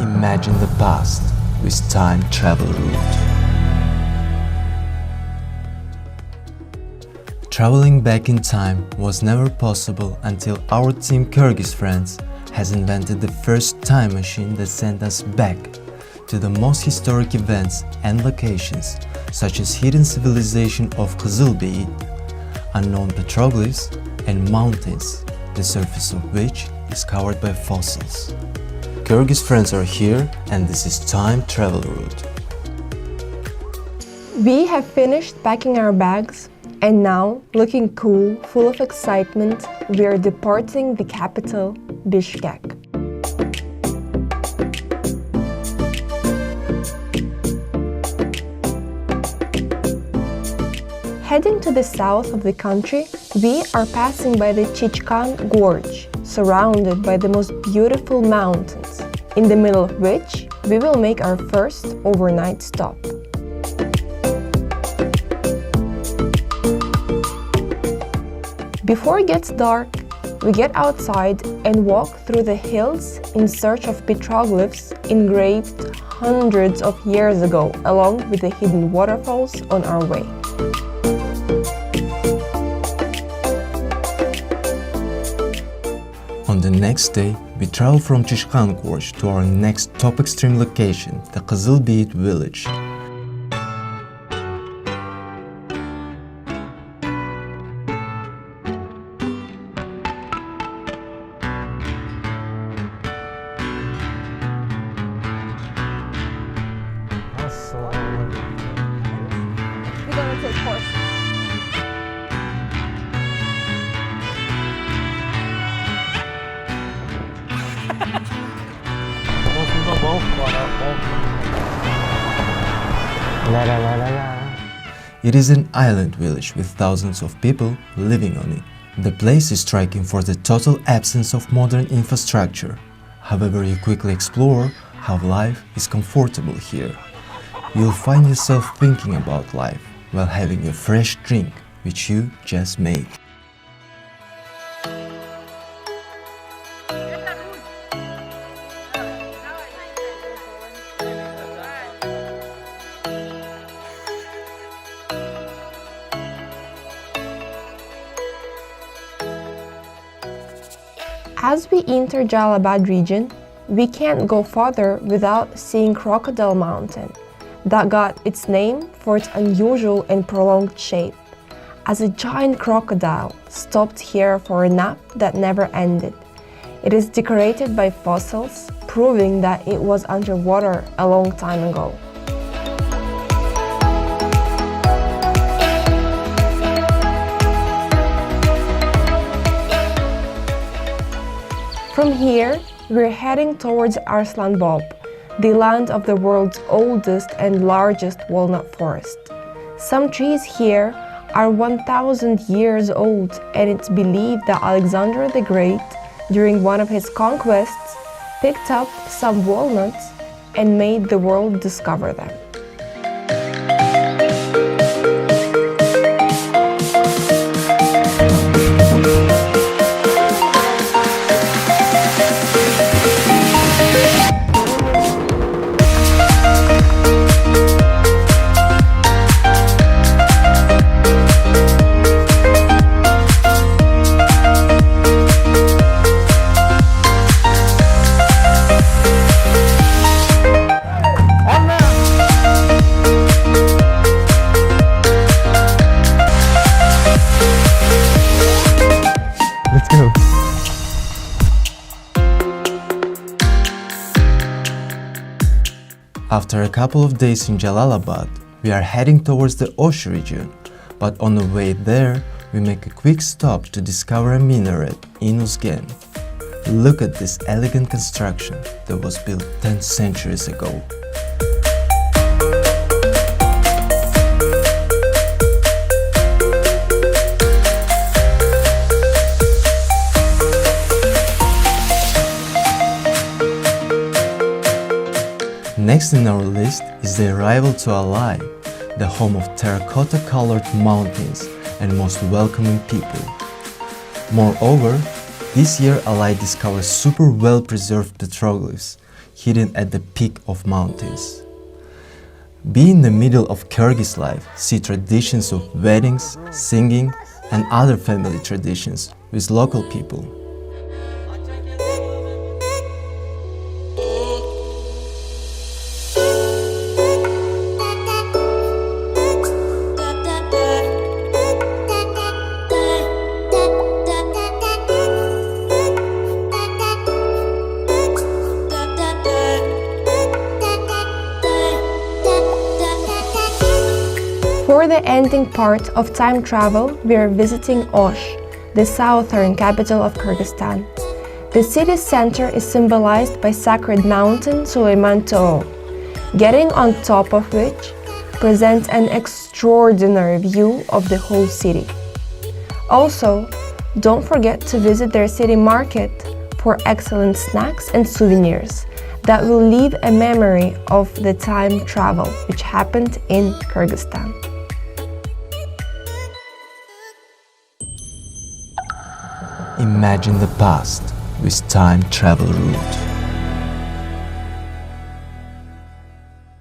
Imagine the past with time travel route. Traveling back in time was never possible until our team KyrgyzFriends has invented the first time machine that sent us back to the most historic events and locations, such as hidden civilization of Kızılbeyi, unknown petroglyphs, and mountains, the surface of which is covered by fossils. KyrgyzFriends are here, and this is Time Travel Route. We have finished packing our bags, and now, looking cool, full of excitement, we are departing the capital, Bishkek. Heading to the south of the country, we are passing by the Chichkan Gorge, surrounded by the most beautiful mountains, in the middle of which we will make our first overnight stop. Before it gets dark, we get outside and walk through the hills in search of petroglyphs engraved hundreds of years ago, along with the hidden waterfalls on our way. On the next day, we travel from Chichkan Gorge to our next top extreme location, the Kızılbeyi village. We're gonna take horse. It is an island village with thousands of people living on it. The place is striking for the total absence of modern infrastructure. However, you quickly explore how life is comfortable here. You'll find yourself thinking about life while having a fresh drink which you just made. As we enter Jalabad region, we can't go farther without seeing Crocodile Mountain, that got its name for its unusual and prolonged shape, as a giant crocodile stopped here for a nap that never ended. It is decorated by fossils, proving that it was underwater a long time ago. From here, we're heading towards Arslanbob, the land of the world's oldest and largest walnut forest. Some trees here are 1,000 years old, and it's believed that Alexander the Great, during one of his conquests, picked up some walnuts and made the world discover them. Let's go! After a couple of days in Jalalabad, we are heading towards the Osh region, but on the way there, we make a quick stop to discover a minaret in Uzgen. Look at this elegant construction that was built 10 centuries ago. Next in our list is the arrival to Alai, the home of terracotta-colored mountains and most welcoming people. Moreover, this year Alai discovers super well-preserved petroglyphs. hidden at the peak of mountains. Be in the middle of Kyrgyz life, see traditions of weddings, singing, and other family traditions with local people. For the ending part of time travel, we are visiting Osh, the southern capital of Kyrgyzstan. The city's center is symbolized by sacred mountain Süleyman Dağı, getting on top of which presents an extraordinary view of the whole city. Also, don't forget to visit their city market for excellent snacks and souvenirs that will leave a memory of the time travel which happened in Kyrgyzstan. Imagine the past with time travel route.